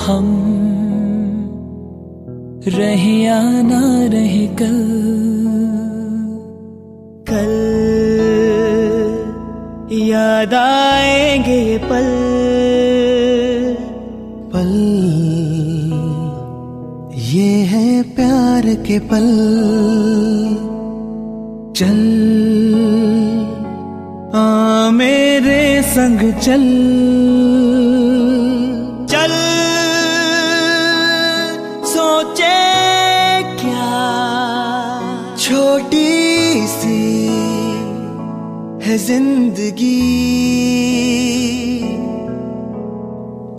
हम रहे या ना रहे कल, कल याद आएंगे ये पल, पल ये है प्यार के पल। चल आ मेरे संग चल, चल सोचे क्या छोटी सी है जिंदगी,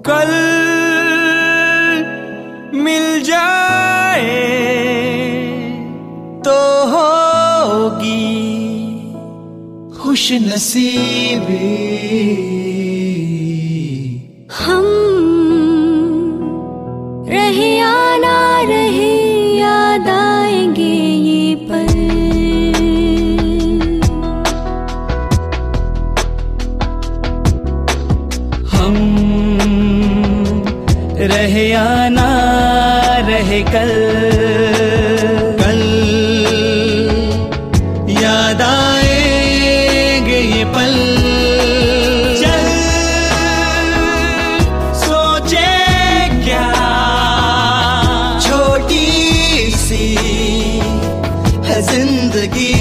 कल मिल जाए तो होगी खुश नसीबी। हम रहे या ना रहे याद आएंगे ये पल। हम रहे या ना रहे कल, कल याद आएंगे ये पल। चल सोचे क्या छोटी सी है जिंदगी,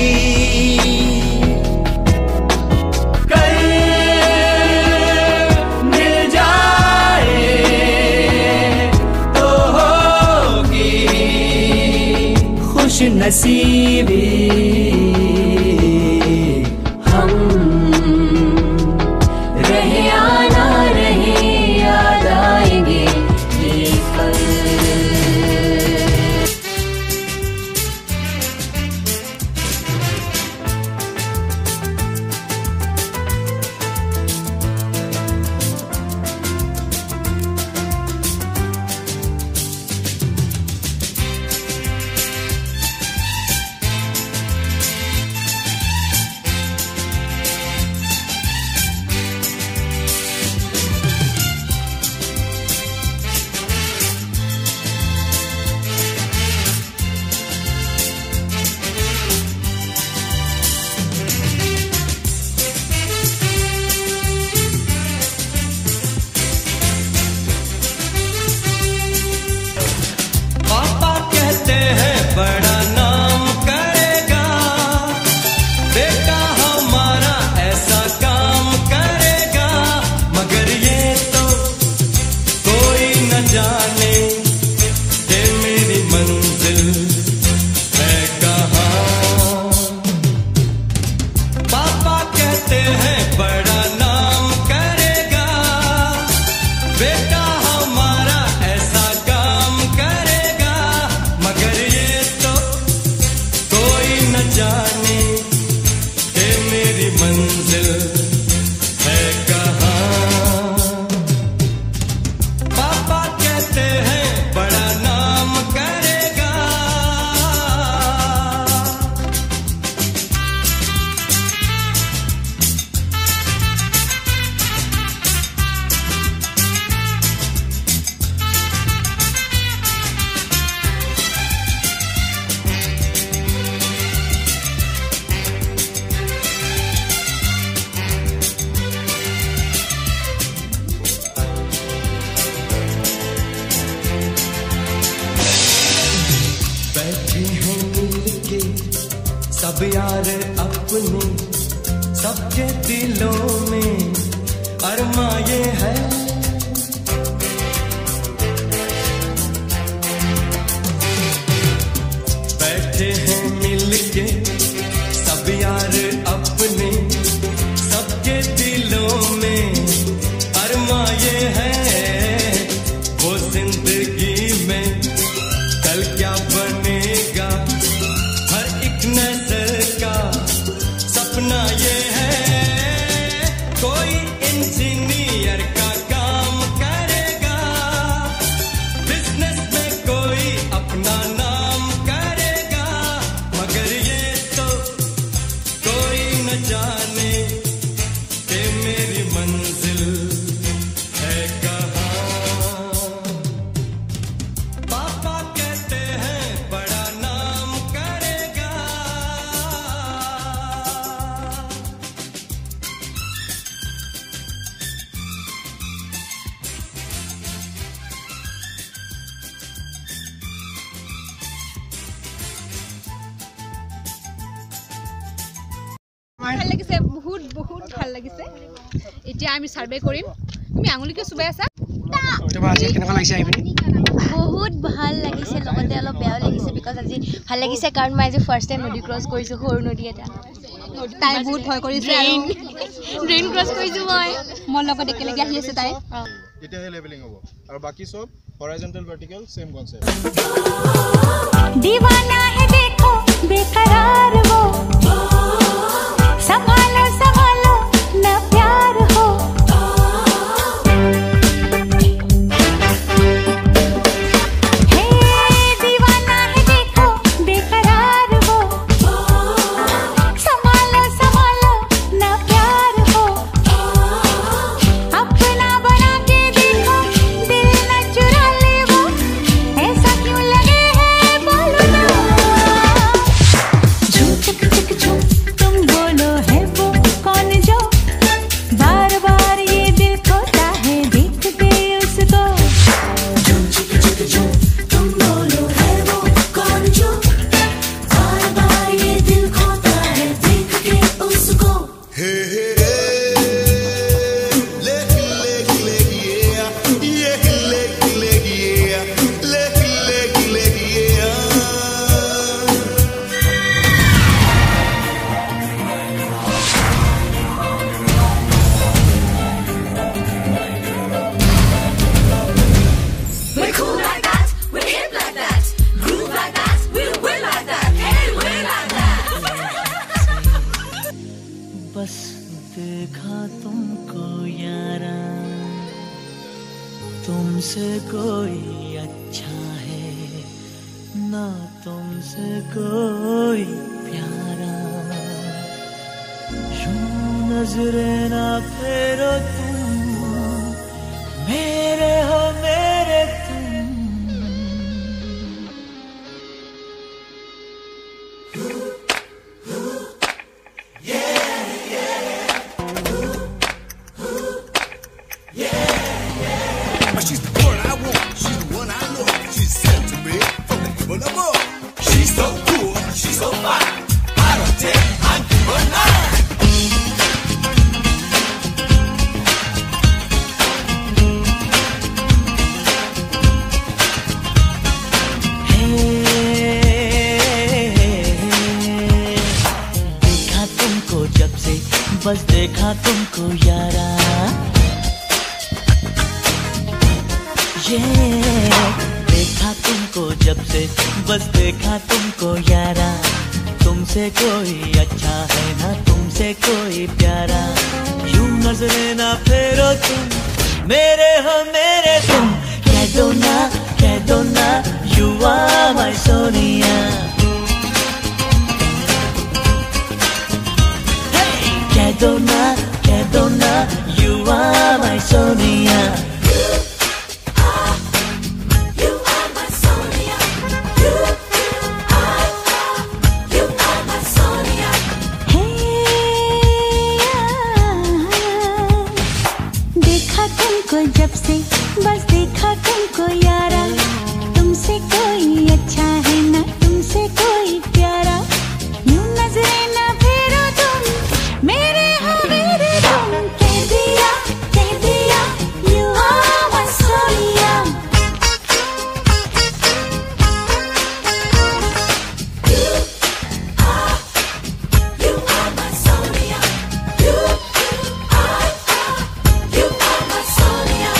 कल मिल जाए तो होगी खुश नसीबी। हम रहे या ना रहे याद आएंगे ये पल। बड़ा नाम करेगा बेटा हमारा, ऐसा काम करेगा, मगर ये तो कोई न जाने कि मेरी मंजिल है कहाँ। पापा कहते हैं बड़ा नाम करेगा बेटा हमारा, ऐसा काम करेगा, मगर न जाने कि मेरी मंजिल है कहाँ। पापा कहते हैं बड़ा नाम करेगा। बैठे हैं मिलके सब यार अपने, सबके दिलों में अरमा ये है, बैठे हैं मिलके सब यार अपने, सबके दिलों में अरमा ये है, वो जिंदगी में कल क्या बनेगा, हर एक नजर का सपना ये है, कोई इंजीनियर का ভাল লাগিছে বহুত বহুত ভাল লাগিছে এতিয়া আমি সার্ভে কৰিম তুমি আঙুলিকে সুবাই আছা বহুত ভাল লাগিছে লগতে অলপ বেয়াও লাগিছে বিকজ আজি ভাল লাগিছে কাৰণ মই আজি ফাৰ্ষ্ট টাইম নদী ক্ৰছ কৰিছো সৰু নদী এটা তাই বহুত ভয় কৰিছে ড্ৰেইন ক্ৰছ কৰিছো মই লগত একেলগে আহি আছে তাই এতিয়া লেভেলিং হ'ব আৰু বাকি সব হৰাইজন্টাল ভাৰ্টিকেল সেম কনসেপ্ট दीवाना है देखो बेकरार वो संभालो संभालो ना प्यार हो हे दीवाना है देखो बेकरार वो संभालो संभालो ना प्यार हो अपना बना के देखो दिल न चुरा ले वो ऐसा क्यों लगे है बोलो ना झूम चिक चिक झूम तुम बोलो है वो कौन जो बार बार ये दिल खोता है देखते उसको झूम चिक चिक झूम तुम बोलो है वो कौन जो बार बार ये दिल खोता है देखते उसको हे हे रे ले ये ले We're cool like that, we're hip like that, groove like that, we'll win like that, hey, win like that. बस देखा तुमको यारा तुमसे कोई अच्छा है ना तुमसे कोई प्यारा यूं नजरे ना फेरो तुम मेरे हो मेरे तुम She's the one I want, she's the one I know. She's sent to me from the people above. She's so cool, she's so fine. I don't take, I give her 9. देखा तुमको जब से बस देखा तुमको यारा ये देखा तुमको जब से बस देखा तुमको यारा तुमसे कोई अच्छा है ना तुमसे कोई प्यारा यूं नजरे ना फेरो तुम मेरे हो मेरे तुम कह दो ना you are my Sonia कह दो ना you are my Sonia You are my Sonia, you are my Sonia. देखा तुमको जब से बस देखा तुमको यारा तुमसे कोई अच्छा है ना तुमसे कोई प्यारा यूं नजरे ना फेरो तुम मेरे हो मेरे तुम कह दिया you are my Sonia You are my Sonia, you are my Sonia.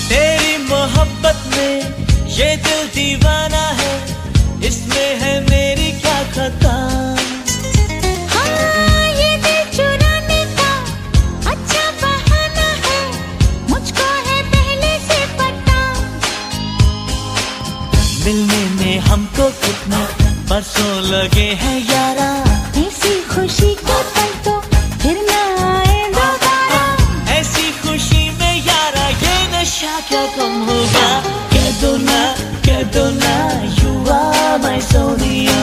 तेरी मोहब्बत में ये दिल दीवाना है इसमें है मेरी क्या खता हाँ ये दिल चुराने का अच्छा बहाना है मुझको है पहले से पता मिलने में हमको कितना बरसों लगे हैं यारा, ऐसी खुशी के पल तो फिर न आए दोबारा। ऐसी खुशी में यारा ये नशा क्या कम होगा। कह दो ना you are my सोनिया।